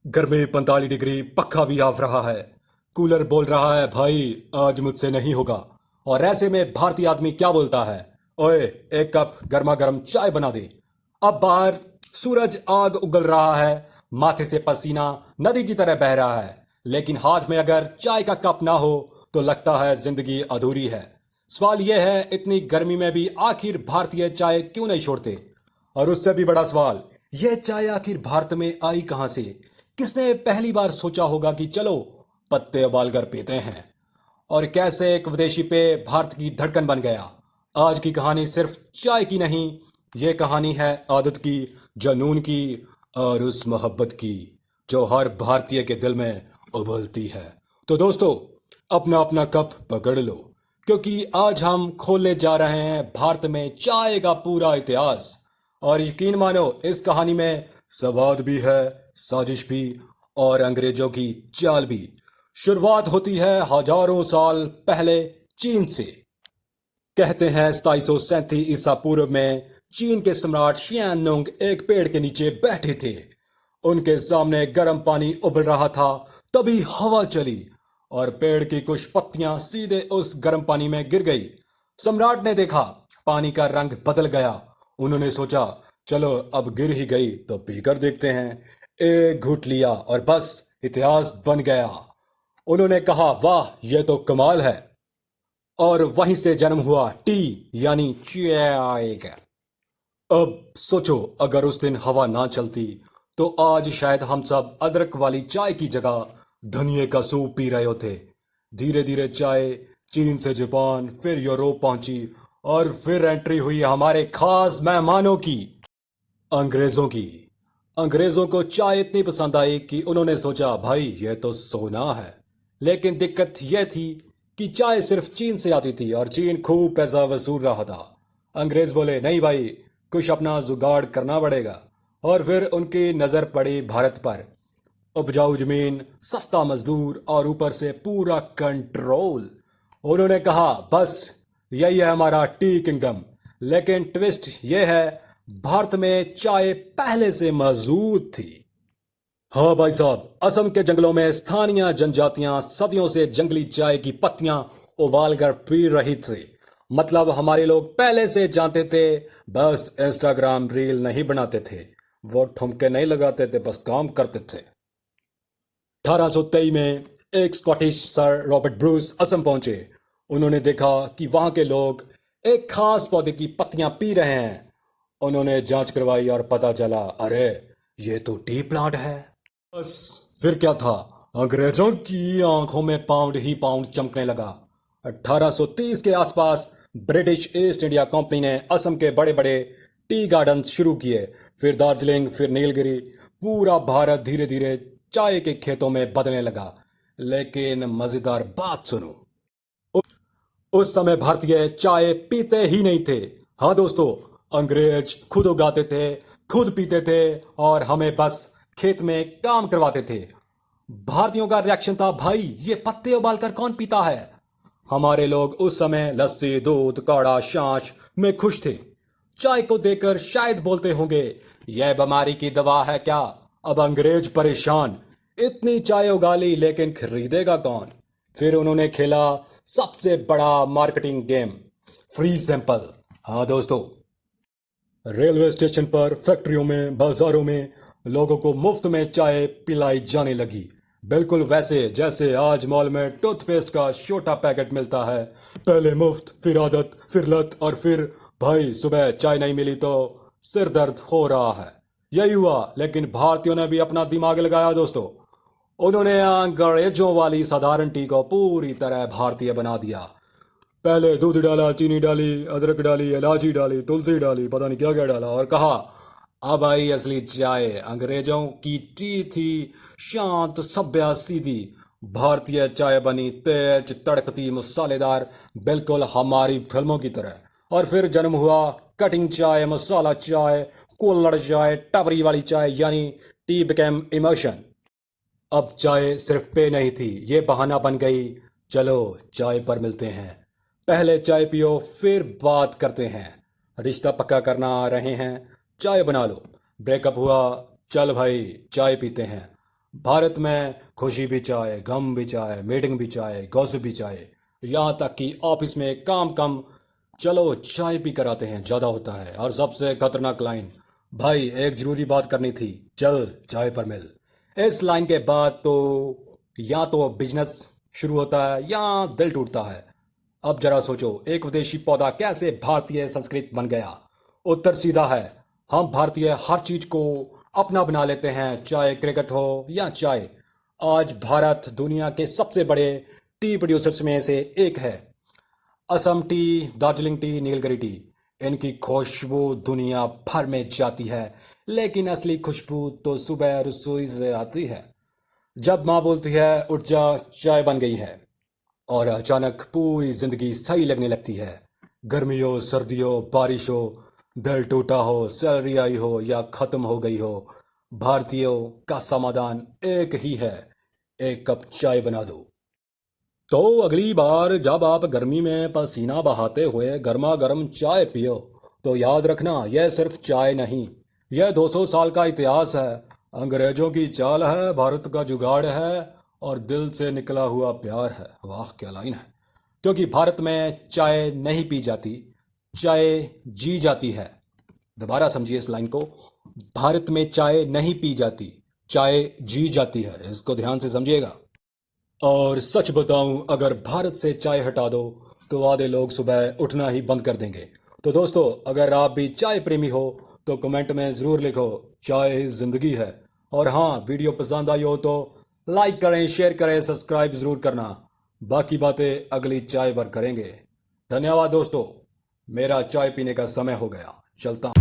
घर में 45 डिग्री पक्का भी आफ रहा है। कूलर बोल रहा है भाई आज मुझसे नहीं होगा। और ऐसे में भारतीय आदमी क्या बोलता है, ओए एक कप गर्मा गर्म चाय बना दे। अब बाहर सूरज आग उगल रहा है, माथे से पसीना नदी की तरह बह रहा है, लेकिन हाथ में अगर चाय का कप ना हो तो लगता है जिंदगी अधूरी है। सवाल यह है इतनी गर्मी में भी आखिर भारतीय चाय क्यों नहीं छोड़ते। और उससे भी बड़ा सवाल, यह चाय आखिर भारत में आई कहां से। किसने पहली बार सोचा होगा कि चलो पत्ते उबाल कर पीते हैं। और कैसे एक विदेशी पे भारत की धड़कन बन गया। आज की कहानी सिर्फ चाय की नहीं, ये कहानी है आदत की, जुनून की, और उस मोहब्बत की जो हर भारतीय के दिल में उबलती है। तो दोस्तों, अपना अपना कप पकड़ लो, क्योंकि आज हम खोलने जा रहे हैं भारत में चाय का पूरा इतिहास। और यकीन मानो इस कहानी में सवाद भी है, साजिश भी, और अंग्रेजों की चाल भी। शुरुआत होती है हजारों साल पहले चीन से। कहते हैं 2737 ईसा पूर्व में चीन के सम्राट शियान नुंग एक पेड़ के नीचे बैठे थे। उनके सामने गर्म पानी उबल रहा था। तभी हवा चली और पेड़ की कुछ पत्तियां सीधे उस गर्म पानी में गिर गई। सम्राट ने देखा पानी का रंग बदल गया। उन्होंने सोचा चलो अब गिर ही गई तो पीकर देखते हैं। एक घूंट लिया और बस इतिहास बन गया। उन्होंने कहा वाह यह तो कमाल है। और वहीं से जन्म हुआ टी, यानी चाय का। अब सोचो अगर उस दिन हवा ना चलती तो आज शायद हम सब अदरक वाली चाय की जगह धनिए का सूप पी रहे होते। धीरे धीरे चाय चीन से जापान फिर यूरोप पहुंची, और फिर एंट्री हुई हमारे खास मेहमानों की, अंग्रेजों की। अंग्रेजों को चाय इतनी पसंद आई कि उन्होंने सोचा भाई यह तो सोना है। लेकिन दिक्कत यह थी कि चाय सिर्फ चीन से आती थी और चीन खूब पैसा वसूल रहा था। अंग्रेज बोले नहीं भाई, कुछ अपना जुगाड़ करना पड़ेगा। और फिर उनकी नजर पड़ी भारत पर। उपजाऊ जमीन, सस्ता मजदूर और ऊपर से पूरा कंट्रोल। उन्होंने कहा बस यही है हमारा टी किंगडम। लेकिन ट्विस्ट यह है, भारत में चाय पहले से मौजूद थी। हाँ भाई साहब, असम के जंगलों में स्थानीय जनजातियां सदियों से जंगली चाय की पत्तियां उबाल कर पी रही थी। मतलब हमारे लोग पहले से जानते थे, बस इंस्टाग्राम रील नहीं बनाते थे, वो ठुमके नहीं लगाते थे, बस काम करते थे। 1823 में एक Scottish sir Robert Bruce Assam पहुंचे। उन्होंने देखा कि वहां के लोग एक खास पौधे की पत्तियां पी रहे हैं। उन्होंने जांच करवाई और पता चला अरे ये तो टी प्लांट है। बस फिर क्या था, अंग्रेजों की आंखों में पाउंड ही पाउंड चमकने लगा। 1830 के आसपास ब्रिटिश ईस्ट इंडिया कंपनी ने असम के बड़े बड़े टी गार्डन शुरू किए। फिर दार्जिलिंग, फिर नीलगिरी। पूरा भारत धीरे धीरे चाय के खेतों में बदलने लगा। लेकिन मजेदार बात सुनो, उस समय भारतीय चाय पीते ही नहीं थे। हाँ दोस्तों, अंग्रेज खुद उगाते थे, खुद पीते थे, और हमें बस खेत में काम करवाते थे। भारतीयों का रिएक्शन था भाई ये पत्ते उबालकर कौन पीता है। हमारे लोग उस समय लस्सी, दूध, काढ़ा, छाछ में खुश थे। चाय को देकर शायद बोलते होंगे यह बीमारी की दवा है क्या। अब अंग्रेज परेशान, इतनी चाय उगा ली लेकिन खरीदेगा कौन। फिर उन्होंने खेला सबसे बड़ा मार्केटिंग गेम, फ्री सैंपल। हाँ दोस्तों, रेलवे स्टेशन पर, फैक्ट्रियों में, बाजारों में लोगों को मुफ्त में चाय पिलाई जाने लगी। बिल्कुल वैसे जैसे आज मॉल में टूथपेस्ट का छोटा पैकेट मिलता है। पहले मुफ्त, फिर आदत, फिर लत, और फिर भाई सुबह चाय नहीं मिली तो सिर दर्द हो रहा है। यही हुआ, लेकिन भारतीयों ने भी अपना दिमाग लगाया दोस्तों। उन्होंने अंग्रेजों वाली साधारण टी को पूरी तरह भारतीय बना दिया। पहले दूध डाला, चीनी डाली, अदरक डाली, इलायची डाली, तुलसी डाली, पता नहीं क्या क्या डाला, और कहा अब आई असली चाय। अंग्रेजों की टी थी शांत, सभ्य, सीधी। भारतीय चाय बनी तेज, तड़कती, मसालेदार, बिल्कुल हमारी फिल्मों की तरह। और फिर जन्म हुआ कटिंग चाय, मसाला चाय, कुल्हड़ चाय, टपरी वाली चाय, यानी टी बिकेम इमोशन। अब चाय सिर्फ पे नहीं थी, ये बहाना बन गई, चलो चाय पर मिलते हैं। पहले चाय पियो फिर बात करते हैं। रिश्ता पक्का करना आ रहे हैं, चाय बना लो। ब्रेकअप हुआ, चल भाई चाय पीते हैं। भारत में खुशी भी चाहे, गम भी चाहे, मीटिंग भी चाहे, गॉसिप भी चाहे, यहाँ तक कि ऑफिस में काम कम, चलो चाय पी कर आते हैं, ज़्यादा होता है। और सबसे खतरनाक लाइन, भाई एक जरूरी बात करनी थी, चल चाय पर मिल। इस लाइन के बाद तो या तो बिजनेस शुरू होता है या दिल टूटता है। अब जरा सोचो, एक विदेशी पौधा कैसे भारतीय संस्कृत बन गया? उत्तर सीधा है, हम भारतीय हर चीज को अपना बना लेते हैं, चाहे क्रिकेट हो या चाय। आज भारत दुनिया के सबसे बड़े टी प्रोड्यूसर्स में से एक है। Assam T, Darjeeling T, Nilgiri T, इनकी खुशबू दुनिया भर में जाती है। लेकिन असली खुशबू तो सुबह रसोई से आती है, जब माँ बोलती है उठ जा चाय बन गई है, और अचानक पूरी जिंदगी सही लगने लगती है। गर्मी हो, सर्दी हो, बारिश हो, दिल टूटा हो, सैलरी आई हो या खत्म हो गई हो, भारतीयों का समाधान एक ही है, एक कप चाय बना दो। तो अगली बार जब आप गर्मी में पसीना बहाते हुए गर्मा गर्म चाय पियो, तो याद रखना यह सिर्फ चाय नहीं, यह 200 साल का इतिहास है, अंग्रेजों की चाल है, भारत का जुगाड़ है, और दिल से निकला हुआ प्यार है। वाह क्या लाइन है! क्योंकि भारत में चाय नहीं पी जाती, चाय जी जाती है। दोबारा समझिए इस लाइन को, भारत में चाय नहीं पी जाती, चाय जी जाती है, इसको ध्यान से समझिएगा। और सच बताऊं, अगर भारत से चाय हटा दो तो आधे लोग सुबह उठना ही बंद कर देंगे। तो दोस्तों, अगर आप भी चाय प्रेमी हो तो कमेंट में ज़रूर लिखो, चाय ही जिंदगी है। और हाँ, वीडियो पसंद आई हो तो लाइक करें, शेयर करें, सब्सक्राइब ज़रूर करना। बाकी बातें अगली चाय पर करेंगे। धन्यवाद दोस्तों, मेरा चाय पीने का समय हो गया, चलता हूं।